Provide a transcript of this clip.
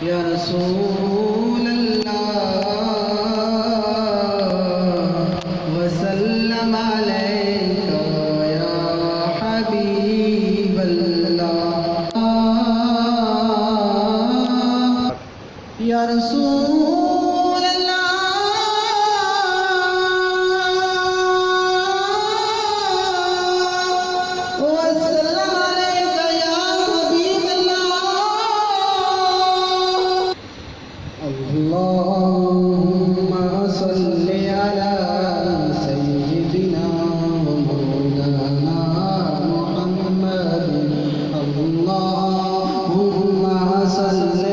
या रसूल अल्लाह वसल्लम अलैका या हबीब अल्लाह या रसूल अल्लाह वसल्लम अलैका या हबीब अल्लाह अल्लाहुम्मा सल्लि अला सय्यिदिना व मौलाना मुहम्मद अल्लाहुम्मा सल्लि